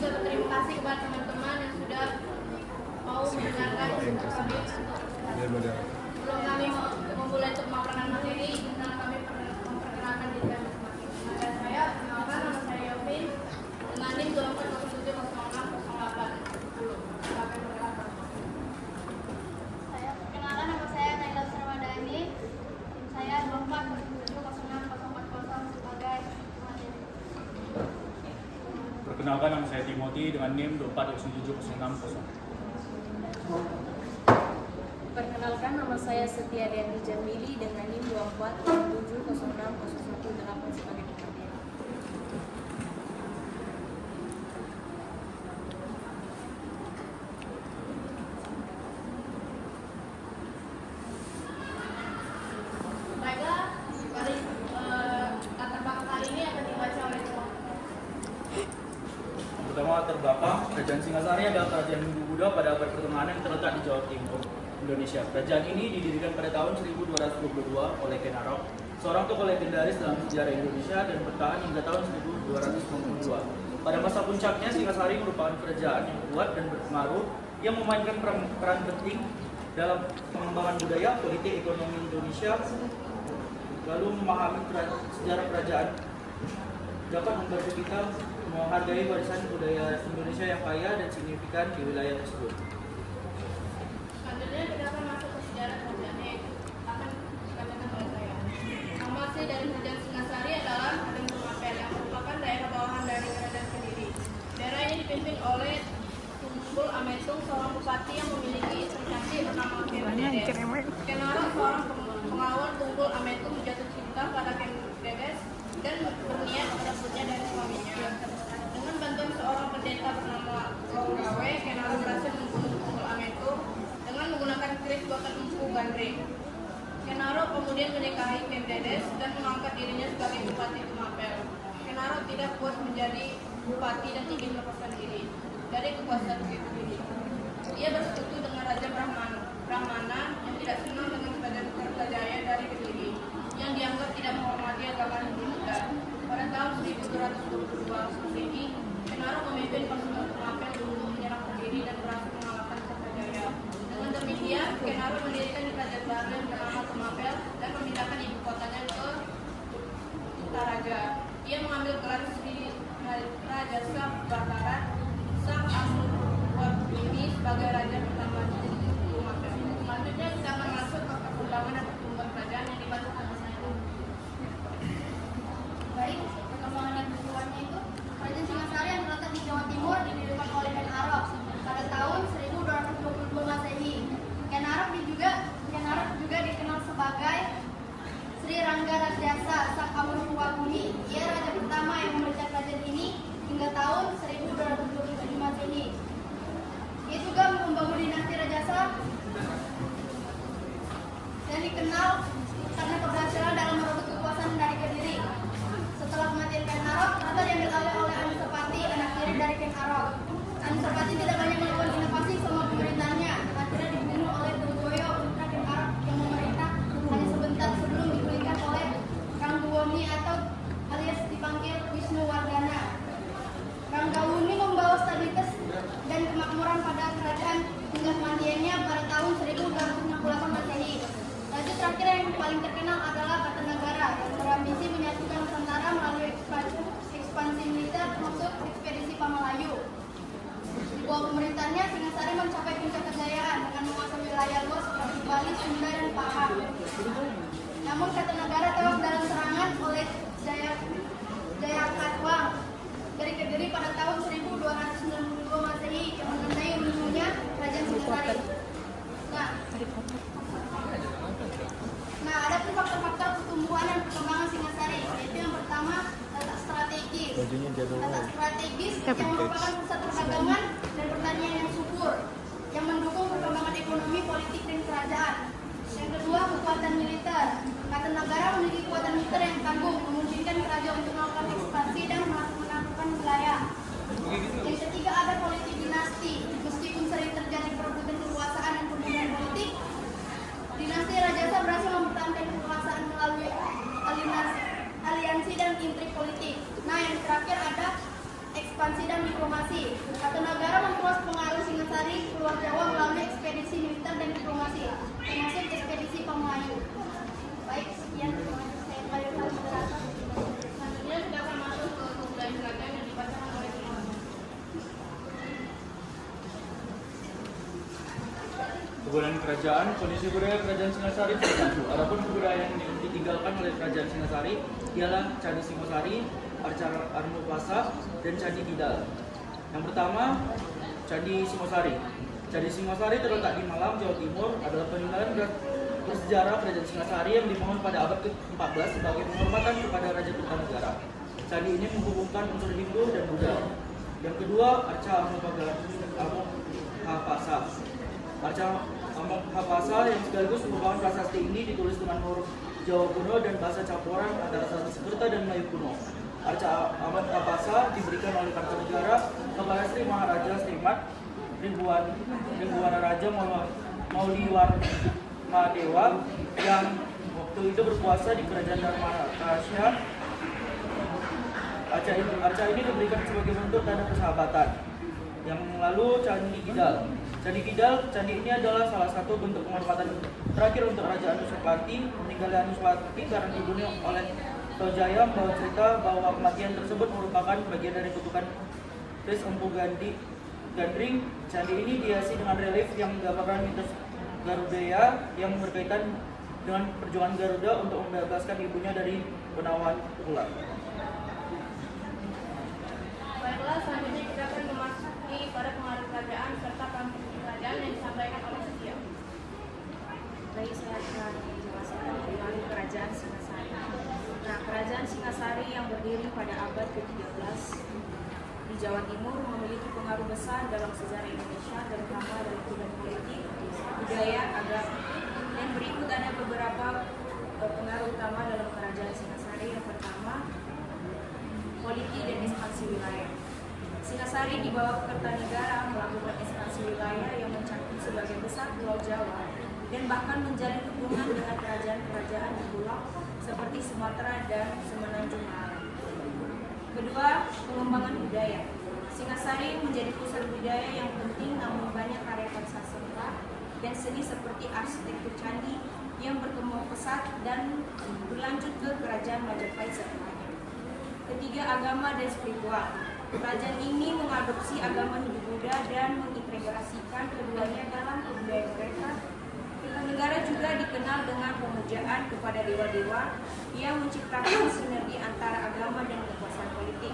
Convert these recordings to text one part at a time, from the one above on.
juga berterima kasih kepada teman-teman yang sudah mau mendengarkan cerita kami. Sebelum kami memulai untuk memaparkan materi, karena kami memperkenalkan diri kami masing-masing. Saya perkenalkan, nama saya Yovin dengan NIM 24070608. Saya perkenalkan, nama saya Naila Sarwadani. Saya 24070640 sebagai materi. Perkenalkan, nama saya Timothy dengan NIM 24070640. Perkenalkan, nama saya Setia Deanti Jamili dengan NIM 2407060118 sebagai pemateri. Baiklah, latar belakang kali ini akan dibaca oleh Tuan. Pertama, latar belakang Kerajaan Singasari adalah kerajaan Hindu Buddha pada abad pertengahan yang terletak di Jawa Timur, Indonesia. Kerajaan ini didirikan pada tahun 1222 oleh Ken Arok, seorang tokoh legendaris dalam sejarah Indonesia, dan bertahan hingga tahun 1292. Pada masa puncaknya, Singasari merupakan kerajaan yang kuat dan berpengaruh yang memainkan peran penting dalam pengembangan budaya, politik, ekonomi Indonesia. Lalu memahami sejarah kerajaan dapat membantu kita menghargai warisan budaya Indonesia yang kaya dan signifikan di wilayah tersebut. Selanjutnya kita akan masuk ke sejarah kerajaan yang akan dikatakan oleh saya. Nama asli dari kerajaan Singasari adalah Raden Tumapel yang merupakan daerah bawahan dari kerajaan Kediri. Daerah ini dipimpin oleh Tunggul Ametung, seorang bupati yang memiliki istri cantik bernama Ken Dedes. Ken Arok, seorang pengawal Tunggul Ametung, jatuh cinta pada Ken Dedes dan berniat merebutnya dari suaminya. Dengan bantuan seorang pendeta bernama Gawe, Ken Arok berhasil membunuh Tunggul Ametung dengan menggunakan keris buatan empu gandring. Ken Arok kemudian menikahi Ken Dedes dan mengangkat dirinya sebagai bupati Tumapel. Ken Arok tidak puas menjadi bupati dan ingin melepaskan diri dari kekuasaan Kediri. Ia bersekutu dengan Raja Brahmana yang tidak senang dengan kerajaan Kertajaya dari Kediri, yang dianggap tidak menghormati agama Hindu Buddha. Pada tahun 1222 Masehi, Ken Arok memimpin pasukan Tumapel untuk menyerang Kediri dan berhasil mengalahkan Kertajaya. Dengan demikian, Ken Arok mendirikan kerajaan baru yang bernama Tumapel dan memindahkan ibu kotanya ke Utaraja. Ia mengambil gelar Sri Rajasa Bataran Sang Amurwabdini sebagai raja pertama di Tumapel. Selanjutnya kita akan masuk ke perkembangan dan pertumbuhan kerajaan yang dibantu sama saya. Baik, perkembangan dan pertumbuhannya itu Kerajaan Singasari yang terletak di Jawa Timur didirikan oleh Ken Arok pada tahun 1222 Masehi. Ken Arok juga dikenal sebagai Sri Rangga Rajasa Sang Amurwabdini. Ia raja pertama yang memerintah kerajaan ini hingga tahun 1227 Masehi. Ia juga membangun dinasti Rajasa dan dikenal karena keberhasilan dalam merebut kekuasaan dari Kediri. Setelah kematian Ken Arok, tahta diambil alih oleh Anusapati, anak tiri dari Ken Arok. Anusapati tidak banyak melakukan inovasi selama pemerintahannya. Akhirnya dibunuh oleh Trunggoyo, putra Ken Arok yang memerintah hanya sebentar sebelum dipulihkan oleh Ranggawuni atau alias dipanggil Wisnuwardana. Ranggawuni membawa stabilitas dan kemakmuran pada kerajaan hingga kematiannya pada tahun 1268 Masehi. Raja terakhir yang paling terkenal adalah Kartanagara yang berambisi menyatukan Nusantara melalui ekspansi militer termasuk ekspedisi Pamalayu. Di bawah pemerintahannya, Singasari mencapai puncak kejayaan dengan menguasai wilayah luas seperti Bali, Sunda, dan Pahang. Namun Kartanagara tewas dalam serangan oleh Jayakatwang dari Kediri pada tahun 1292 Masehi yang menandai runtuhnya Kerajaan Singasari. Nah, ada pun faktor-faktor pertumbuhan dan perkembangan Singasari, yaitu yang pertama letak strategis. Letak strategis yang merupakan pusat perdagangan dan pertanian yang subur, yang mendukung perkembangan ekonomi, politik, dan kerajaan. Yang kedua, kekuatan militer. Kartanagara memiliki kekuatan militer yang tangguh, memungkinkan kerajaan untuk melakukan ekspansi dan menaklukkan wilayah. Yang ketiga, ada politik dinasti. Meskipun sering terjadi perebutan kekuasaan dan pembunuhan politik, dinasti Rajasa berhasil mempertahankan kekuasaan melalui aliansi dan intrik politik. Nah, yang terakhir ada ekspansi dan diplomasi. diplomasi. Kartanegara memperluas pengaruh Singasari keluar Jawa melalui ekspedisi militer dan diplomasi, termasuk ekspedisi Pamelayu. Baik, sekian terima kasih saya kembali ke moderator. Selanjutnya kita akan masuk ke kebudayaan kerajaan yang dibacakan oleh semua. Kebudayaan kerajaan, kondisi budaya kerajaan Singasari tertentu. Adapun kebudayaan yang ditinggalkan oleh kerajaan Singasari ialah Candi Singosari, Arca Armupasa, dan Candi Kidal. Yang pertama, Candi Singosari. Candi Singosari terletak di Malang, Jawa Timur, adalah peninggalan bersejarah kerajaan Singasari yang dibangun pada abad ke-14 sebagai penghormatan kepada Raja Kertanegara. Candi ini menghubungkan unsur Hindu dan Buddha. Yang kedua, Arca Armupasa. Arca Armupasa yang sekaligus merupakan prasasti ini ditulis dengan huruf Jawa kuno dan bahasa campuran antara Sanskerta dan Melayu kuno. Arca Armupasa diberikan oleh Kartanegara kepada Sri Maharaja Srimat Rimbuwana Raja Mauliwarmadewa yang waktu itu berkuasa di kerajaan Dharmakasya. Arca ini diberikan sebagai bentuk tanda persahabatan. Yang lalu Candi Kidal. Candi ini adalah salah satu bentuk penghormatan terakhir untuk Raja Anusapati. Meninggalnya Anusapati karena dibunuh oleh Tojaya membawa cerita bahwa kematian tersebut merupakan bagian dari kutukan Kris Empu Gandring. Candi ini dihiasi dengan relief yang menggambarkan mitos Garuda yang berkaitan dengan perjuangan Garuda untuk membebaskan ibunya dari penawan ular. Baiklah, selanjutnya kita akan memasuki pada pengaruh kerajaan serta pamflet kerajaan yang disampaikan oleh Setia. Baik, saya akan menjelaskan pengaruh kerajaan Singasari. Nah, kerajaan Singasari yang berdiri pada abad ke-13 di Jawa Timur memiliki pengaruh besar dalam sejarah Indonesia, terutama dalam bidang politik, budaya, agama. Dan berikut ada beberapa pengaruh utama dalam kerajaan Singasari. Yang pertama, politik dan ekspansi wilayah. Singasari di bawah Kertanegara melakukan ekspansi wilayah yang mencakup sebagian besar Pulau Jawa dan bahkan menjalin hubungan dengan kerajaan-kerajaan di pulau seperti Sumatera dan Semenanjung Malaya. Kedua, pengembangan budaya. Singasari menjadi pusat budaya yang penting, namun banyak karya sastra dan seni seperti arsitektur candi yang berkembang pesat dan berlanjut ke kerajaan Majapahit setelahnya. Ketiga, agama dan spiritual. Kerajaan ini mengadopsi agama Hindu Buddha dan mengintegrasikan keduanya dalam budaya mereka. Negara juga dikenal dengan pemujaan kepada dewa-dewa yang menciptakan sinergi antara agama dan kekuasaan politik.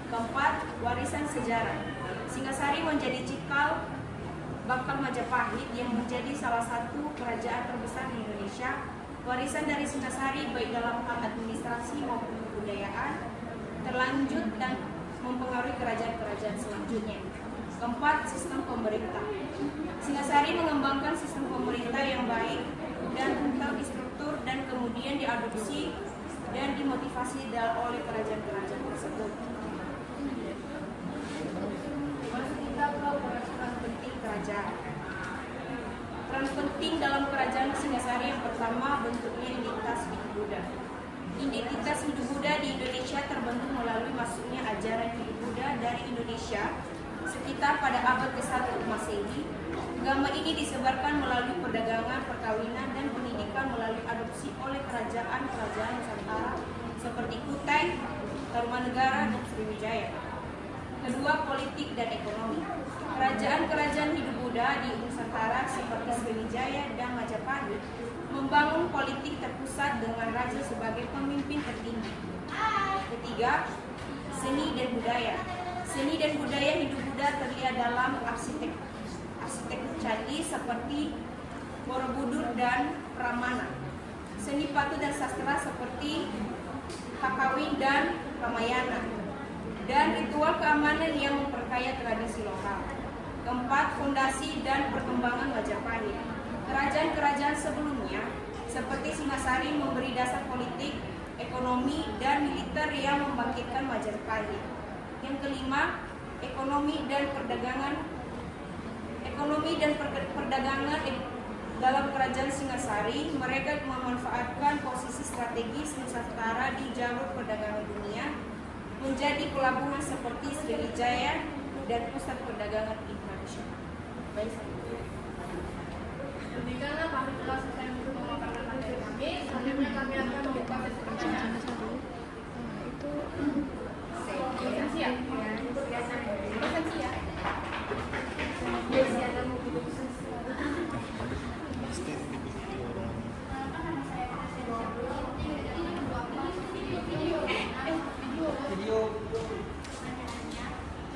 Keempat, warisan sejarah. Singasari menjadi cikal bakal Majapahit yang menjadi salah satu kerajaan terbesar di Indonesia. Warisan dari Singasari baik dalam hal administrasi maupun kebudayaan terlanjut dan mempengaruhi kerajaan-kerajaan selanjutnya. Keempat, sistem pemerintah. Singasari mengembangkan sistem pemerintah yang baik dan terstruktur dan kemudian diadopsi dan dimotivasi oleh kerajaan-kerajaan tersebut. Masuk kita ke peran penting kerajaan. Peran penting dalam kerajaan Singasari yang pertama, bentuknya identitas Hindu Buddha. Identitas Hindu Buddha di Indonesia terbentuk melalui masuknya ajaran Hindu Buddha dari Indonesia sekitar pada abad ke-1 Masehi. Agama ini disebarkan melalui perdagangan, perkawinan, dan pendidikan melalui adopsi oleh kerajaan-kerajaan Nusantara seperti Kutai, Tarumanegara, dan Sriwijaya. Kedua, politik dan ekonomi. Kerajaan-kerajaan Hindu Buddha di Nusantara seperti Sriwijaya dan Majapahit membangun politik terpusat dengan raja sebagai pemimpin tertinggi. Ketiga, seni dan budaya. Seni dan budaya Hindu Buddha terlihat dalam arsitektur candi seperti Borobudur dan Pramana. Seni patu dan sastra seperti Kakawin dan Ramayana. Dan ritual keamanan yang memperkaya tradisi lokal. Keempat, fondasi dan perkembangan Majapahit. Kerajaan-kerajaan sebelumnya seperti Singasari memberi dasar politik, ekonomi, dan militer yang membangkitkan Majapahit. Yang kelima, ekonomi dan perdagangan dalam kerajaan Singasari. Mereka memanfaatkan posisi strategis Nusantara di jalur perdagangan dunia, menjadi pelabuhan seperti Sriwijaya dan pusat perdagangan internasional. Baik, Demikianlah kami telah selesai untuk memaparkan materi kami. Selanjutnya kami akan membuka sesi pertanyaan. Lisensi ya? Lisensi ya?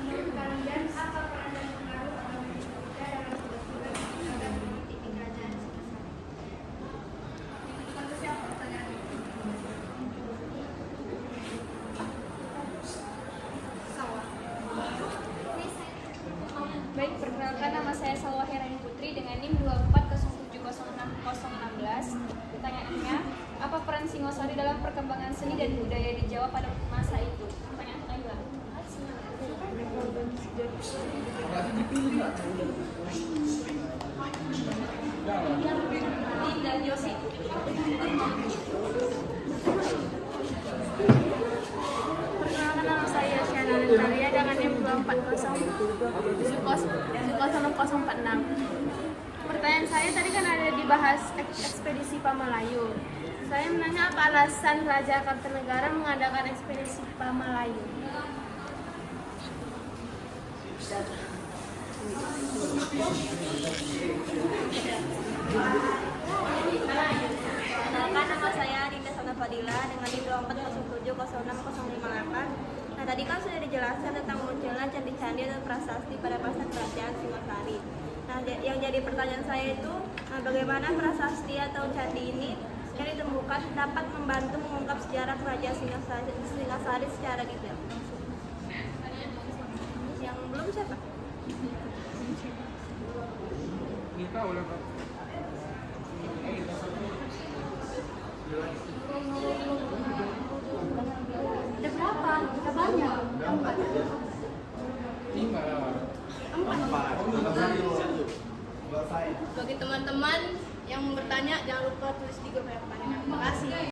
Menurut kalian, apa peran dan pengaruh agama Buddha dalam agar politik di kerajaan Singasari? Ditujukan ke siapa pertanyaan ini? Sawah. Baik, perkenalkan nama saya Salwa Herani Putri dengan NIM 240706016. Pertanyaannya, apa peran Singosari dalam perkembangan seni dan budaya di Jawa pada masa itu? Pertanyaan Kayla. dan Yosi. Perkenalkan, nama saya Syana Natalia dengan NIM 2407046. Pertanyaan saya tadi kan ada dibahas ekspedisi Pamalayu. Saya menanya apa alasan Raja Kartanegara mengadakan ekspedisi Pamalayu? Perkenalkan, nama saya Dinda Sana Fadila dengan NIM 240706058. Nah, tadi kan sudah dijelaskan tentang munculnya candi-candi dan prasasti pada masa kerajaan Singosari. Nah, yang jadi pertanyaan saya itu, bagaimana prasasti atau candi ini yang ditemukan dapat membantu mengungkap sejarah kerajaan Singasari secara detail. Yang belum siapa? Ada berapa? Ada banyak. Bagi teman-teman yang bertanya, jangan lupa tulis di grup pertanyaan. Terima kasih.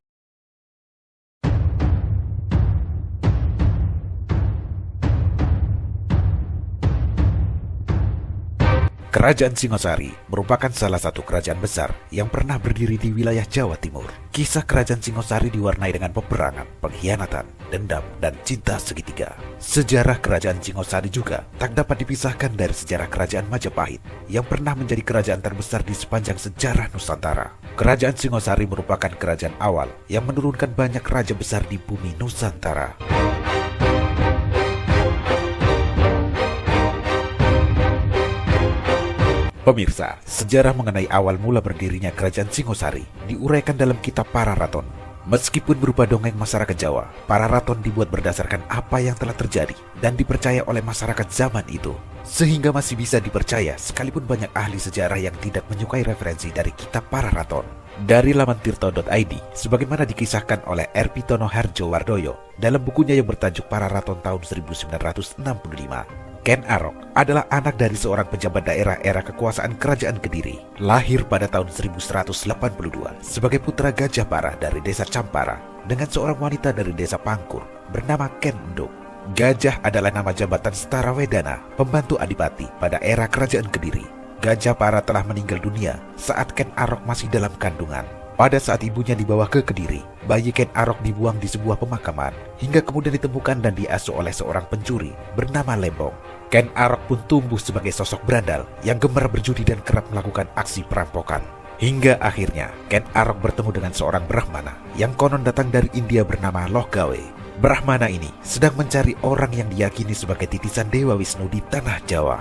Kerajaan Singosari merupakan salah satu kerajaan besar yang pernah berdiri di wilayah Jawa Timur. Kisah kerajaan Singosari diwarnai dengan peperangan, pengkhianatan, dendam, dan cinta segitiga. Sejarah kerajaan Singosari juga tak dapat dipisahkan dari sejarah kerajaan Majapahit yang pernah menjadi kerajaan terbesar di sepanjang sejarah Nusantara. Kerajaan Singosari merupakan kerajaan awal yang menurunkan banyak raja besar di bumi Nusantara. Pemirsa, sejarah mengenai awal mula berdirinya kerajaan Singosari diuraikan dalam kitab Pararaton. Meskipun berupa dongeng masyarakat Jawa, Pararaton dibuat berdasarkan apa yang telah terjadi dan dipercaya oleh masyarakat zaman itu, sehingga masih bisa dipercaya sekalipun banyak ahli sejarah yang tidak menyukai referensi dari kitab Pararaton. Dari laman tirto.id, sebagaimana dikisahkan oleh R. Pitono Harjowardoyo dalam bukunya yang bertajuk Pararaton tahun 1965. Ken Arok adalah anak dari seorang pejabat daerah era kekuasaan kerajaan Kediri. Lahir pada tahun 1182 sebagai putra Gajah Para dari desa Campara dengan seorang wanita dari desa Pangkur bernama Ken Enduk. Gajah adalah nama jabatan Setara Wedana, pembantu adipati pada era kerajaan Kediri. Gajah Para telah meninggal dunia saat Ken Arok masih dalam kandungan. Pada saat ibunya dibawa ke Kediri, bayi Ken Arok dibuang di sebuah pemakaman hingga kemudian ditemukan dan diasuh oleh seorang pencuri bernama Lembong. Ken Arok pun tumbuh sebagai sosok berandal yang gemar berjudi dan kerap melakukan aksi perampokan. Hingga akhirnya Ken Arok bertemu dengan seorang Brahmana yang konon datang dari India bernama Loh Gawe. Brahmana ini sedang mencari orang yang diyakini sebagai titisan Dewa Wisnu di tanah Jawa.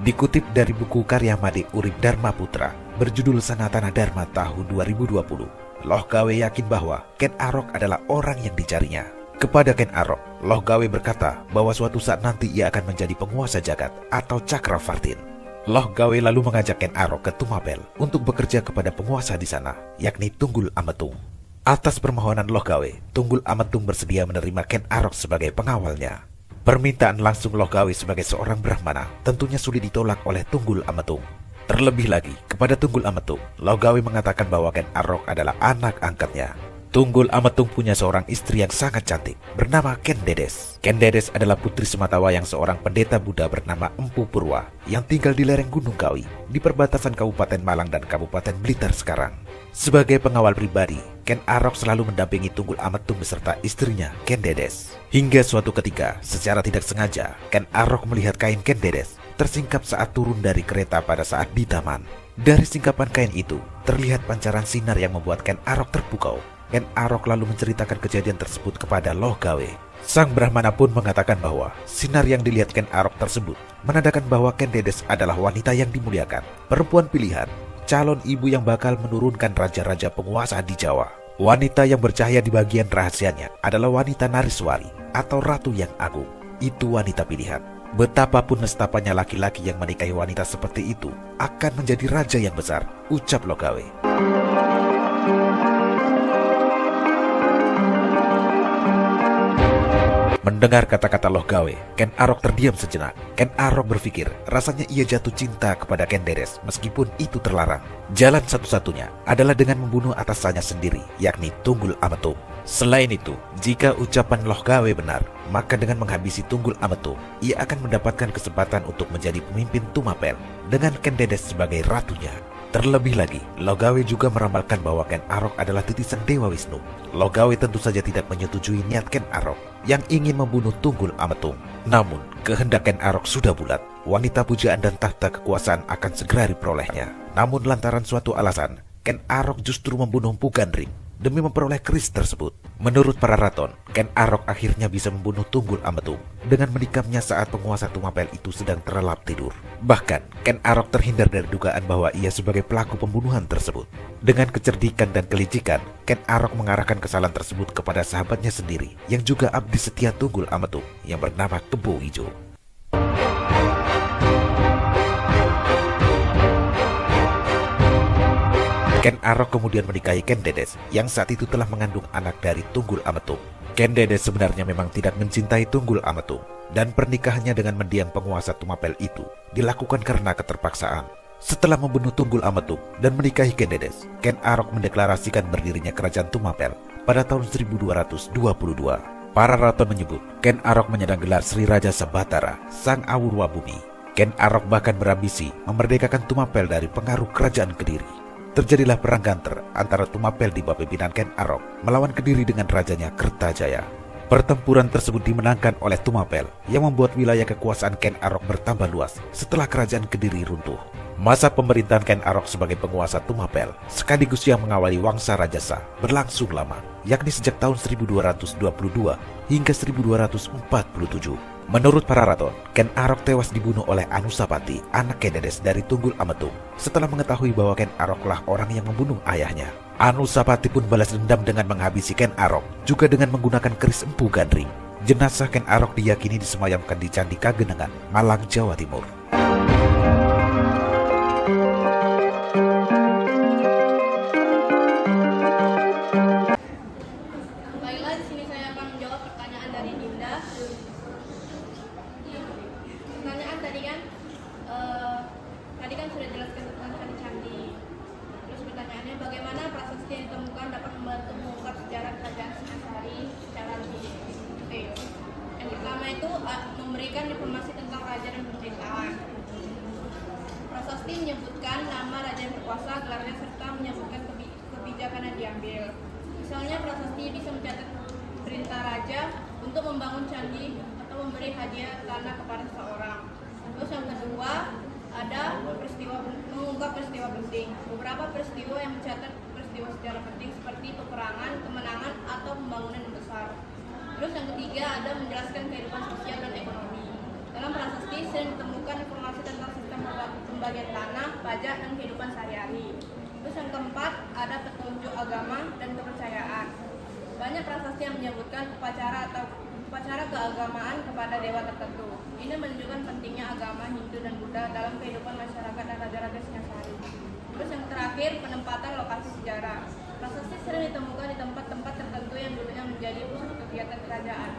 Dikutip dari buku karya Made Urip Dharma Putra berjudul Sanatana Dharma tahun 2020, Loh Gawe yakin bahwa Ken Arok adalah orang yang dicarinya. Kepada Ken Arok, Loh Gawe berkata bahwa suatu saat nanti ia akan menjadi penguasa jagat atau Cakravartin. Loh Gawe lalu mengajak Ken Arok ke Tumapel untuk bekerja kepada penguasa di sana, yakni Tunggul Ametung. Atas permohonan Loh Gawe, Tunggul Ametung bersedia menerima Ken Arok sebagai pengawalnya. Permintaan langsung Loh Gawe sebagai seorang Brahmana tentunya sulit ditolak oleh Tunggul Ametung. Terlebih lagi, kepada Tunggul Ametung, Logawe mengatakan bahwa Ken Arok adalah anak angkatnya. Tunggul Ametung punya seorang istri yang sangat cantik, bernama Ken Dedes. Ken Dedes adalah putri sematawayang seorang pendeta Buddha bernama Empu Purwa, yang tinggal di lereng Gunung Kawi, di perbatasan Kabupaten Malang dan Kabupaten Blitar sekarang. Sebagai pengawal pribadi, Ken Arok selalu mendampingi Tunggul Ametung beserta istrinya, Ken Dedes. Hingga suatu ketika, secara tidak sengaja, Ken Arok melihat kain Ken Dedes tersingkap saat turun dari kereta pada saat di taman. Dari singkapan kain itu, terlihat pancaran sinar yang membuat Ken Arok terpukau. Ken Arok lalu menceritakan kejadian tersebut kepada Logawe. Sang Brahmana pun mengatakan bahwa sinar yang dilihat Ken Arok tersebut menandakan bahwa Ken Dedes adalah wanita yang dimuliakan, perempuan pilihan, calon ibu yang bakal menurunkan raja-raja penguasa di Jawa. Wanita yang bercahaya di bagian rahasianya adalah wanita Nariswari atau Ratu yang Agung. Itu wanita pilihan. Betapapun nestapanya laki-laki yang menikahi wanita seperti itu akan menjadi raja yang besar, ucap Logawe. Mendengar kata-kata Logawe, Ken Arok terdiam sejenak. Ken Arok berpikir rasanya ia jatuh cinta kepada Ken Dedes meskipun itu terlarang. Jalan satu-satunya adalah dengan membunuh atasannya sendiri, yakni Tunggul Ametung. Selain itu, jika ucapan Logawe benar, maka dengan menghabisi Tunggul Ametung, ia akan mendapatkan kesempatan untuk menjadi pemimpin Tumapel dengan Ken Dedes sebagai ratunya. Terlebih lagi, Logawe juga meramalkan bahwa Ken Arok adalah titisan Dewa Wisnu. Logawe tentu saja tidak menyetujui niat Ken Arok yang ingin membunuh Tunggul Ametung. Namun, kehendak Ken Arok sudah bulat. Wanita pujaan dan tahta kekuasaan akan segera diperolehnya. Namun lantaran suatu alasan, Ken Arok justru membunuh Empu Gandring demi memperoleh keris tersebut. Menurut para raton, Ken Arok akhirnya bisa membunuh Tunggul Ametung dengan menikamnya saat penguasa Tumapel itu sedang terlelap tidur. Bahkan, Ken Arok terhindar dari dugaan bahwa ia sebagai pelaku pembunuhan tersebut. Dengan kecerdikan dan kelicikan, Ken Arok mengarahkan kesalahan tersebut kepada sahabatnya sendiri yang juga abdi setia Tunggul Ametung yang bernama Kebo Ijo. Ken Arok kemudian menikahi Ken Dedes yang saat itu telah mengandung anak dari Tunggul Ametung. Ken Dedes sebenarnya memang tidak mencintai Tunggul Ametung dan pernikahannya dengan mendiang penguasa Tumapel itu dilakukan karena keterpaksaan. Setelah membunuh Tunggul Ametung dan menikahi Ken Dedes, Ken Arok mendeklarasikan berdirinya kerajaan Tumapel pada tahun 1222. Para raton menyebut Ken Arok menyandang gelar Sri Raja Sabatara, Sang Awurwa Bumi. Ken Arok bahkan berambisi memerdekakan Tumapel dari pengaruh kerajaan Kediri. Terjadilah perang ganter antara Tumapel di bawah pimpinan Ken Arok melawan Kediri dengan rajanya Kertajaya. Pertempuran tersebut dimenangkan oleh Tumapel yang membuat wilayah kekuasaan Ken Arok bertambah luas setelah kerajaan Kediri runtuh. Masa pemerintahan Ken Arok sebagai penguasa Tumapel sekaligus yang mengawali Wangsa Rajasa berlangsung lama, yakni sejak tahun 1222 hingga 1247. Menurut para raton, Ken Arok tewas dibunuh oleh Anusapati, anak Ken Dedes dari Tunggul Ametung, setelah mengetahui bahwa Ken Aroklah orang yang membunuh ayahnya. Anusapati pun balas dendam dengan menghabisi Ken Arok, juga dengan menggunakan keris Empu Gandring. Jenazah Ken Arok diyakini disemayamkan di Candi Kagenengan, Malang, Jawa Timur. Baiklah, di sini saya akan menjawab pertanyaan dari Dinda. Pertanyaan tadi kan sudah jelaskan tentang candi-candi. Terus pertanyaannya, bagaimana prasasti yang ditemukan dapat membantu mengungkap sejarah kerajaan Singasari secara lebih detail? Yang pertama itu memberikan informasi tentang raja dan pemerintahan. Prasasti menyebutkan nama raja yang berkuasa, gelarnya, serta menyebutkan kebijakan yang diambil. Misalnya, prasasti bisa mencatat perintah raja untuk membangun candi atau memberi hadiah tanah kepada seseorang. Terus yang kedua, ada mengungkap peristiwa penting. Beberapa peristiwa yang mencatat peristiwa sejarah penting seperti peperangan, kemenangan, atau pembangunan yang besar. Terus yang ketiga, ada menjelaskan kehidupan sosial dan ekonomi. Dalam prasasti sering ditemukan informasi tentang sistem pembagian tanah, pajak, dan kehidupan sehari-hari. Terus yang keempat, ada petunjuk agama dan kepercayaan. Banyak prasasti yang menyebutkan upacara keagamaan kepada dewa tertentu. Ini menunjukkan pentingnya agama Hindu dan Buddha dalam kehidupan masyarakat dan raja-raja Singasari. Terus yang terakhir, penempatan lokasi sejarah. Prasasti sering ditemukan di tempat-tempat tertentu yang dulunya menjadi pusat kegiatan kerajaan.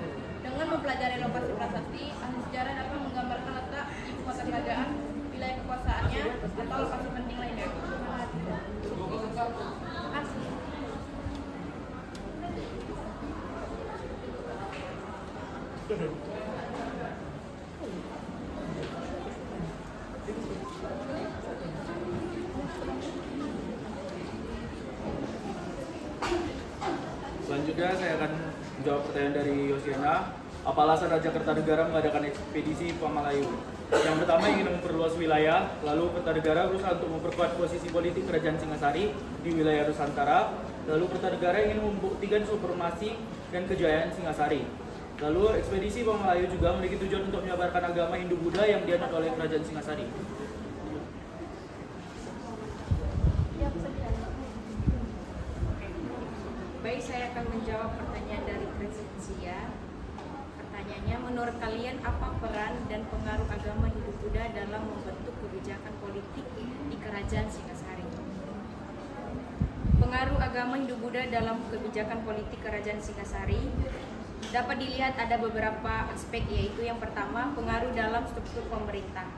Dengan mempelajari lokasi prasasti, ahli sejarah dapat menggambarkan letak ibu kota kerajaan, wilayah kekuasaannya, atau lokasi penting lainnya. Selanjutnya saya akan menjawab pertanyaan dari Yosiana. Apa alasan Raja Kertanegara mengadakan ekspedisi Pamalayu? Yang pertama ingin memperluas wilayah, lalu Kertanegara berusaha untuk memperkuat posisi politik Kerajaan Singasari di wilayah Nusantara, lalu Kertanegara ingin membuktikan supremasi dan kejayaan Singasari. Lalu ekspedisi Pamalayu juga memiliki tujuan untuk menyebarkan agama Hindu-Buddha yang dianut oleh Kerajaan Singasari. Baik, saya akan menjawab pertanyaan dari Crescencia. Pertanyaannya, menurut kalian apa peran dan pengaruh agama Hindu-Buddha dalam membentuk kebijakan politik di Kerajaan Singasari? Pengaruh agama Hindu-Buddha dalam kebijakan politik Kerajaan Singasari dapat dilihat ada beberapa aspek, yaitu yang pertama, pengaruh dalam struktur pemerintah.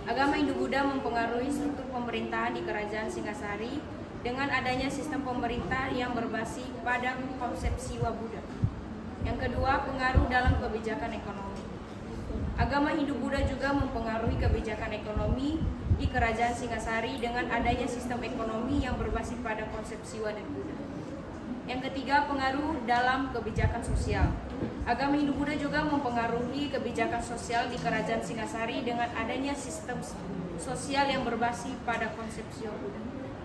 Agama Hindu-Buddha mempengaruhi struktur pemerintahan di Kerajaan Singasari dengan adanya sistem pemerintah yang berbasis pada konsep Siwa Buddha. Yang kedua, pengaruh dalam kebijakan ekonomi. Agama Hindu-Buddha juga mempengaruhi kebijakan ekonomi di Kerajaan Singasari dengan adanya sistem ekonomi yang berbasis pada konsep Siwa dan Buddha. Yang ketiga, pengaruh dalam kebijakan sosial. Agama Hindu-Buddha juga mempengaruhi kebijakan sosial di Kerajaan Singasari dengan adanya sistem sosial yang berbasis pada konsep Siwa Buddha.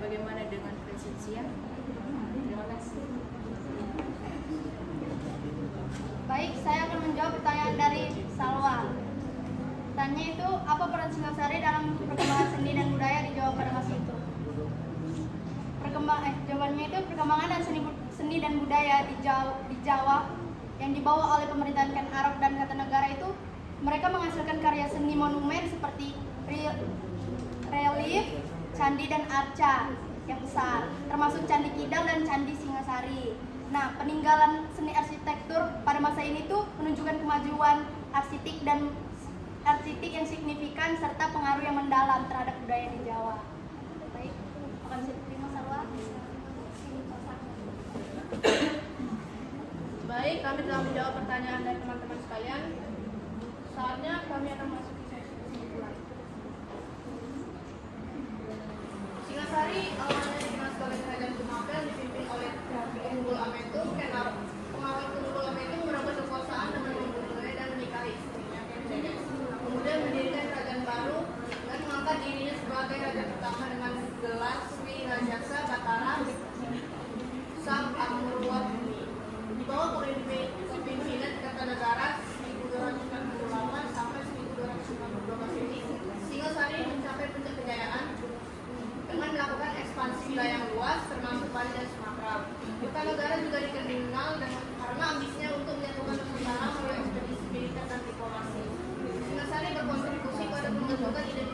Bagaimana dengan Crescencia? Terima kasih. Baik, saya akan menjawab pertanyaan dari Salwa. Tanya itu, apa peran Singasari dalam perkembangan seni dan budaya di Jawa pada masa itu? Jawabannya itu perkembangan dan seni dan budaya di Jawa yang dibawa oleh pemerintahan Ken Arok dan Kertanegara itu, mereka menghasilkan karya seni monumen seperti relief, candi dan arca yang besar, termasuk Candi Kidal dan Candi Singasari. Nah, peninggalan seni arsitektur pada masa ini tuh menunjukkan kemajuan arsitek yang signifikan serta pengaruh yang mendalam terhadap budaya di Jawa. Baik, akan saya terima Salwa. Baik, kami telah menjawab pertanyaan dari teman-teman sekalian. Saatnya kami akan masuk ke sesi kesimpulan. Singasari awalnya dimas oleh Kerajaan Sumatera dipimpin oleh Tunggul Ametung. Pengawal Tunggul Ametung merebut kekuasaan dengan membunuhnya dan menikahi istrinya Kenjedes. Kemudian mendirikan kerajaan baru dan mengangkat dirinya sebagai raja pertama dengan gelar Sri Rajasa Batara Sang Amurwabuni. Di bawah kepemimpinan Kertanegara 1248 sampai 1252 ini, Singasari mencapai puncak kejayaan dengan melakukan ekspansi wilayah yang luas termasuk Bali dan Sumatera. Kertanegara juga dikenal karena ambisinya untuk menyatukan Nusantara melalui ekspedisi militer dan diplomasi. Singasari berkontribusi pada pembentukan identitas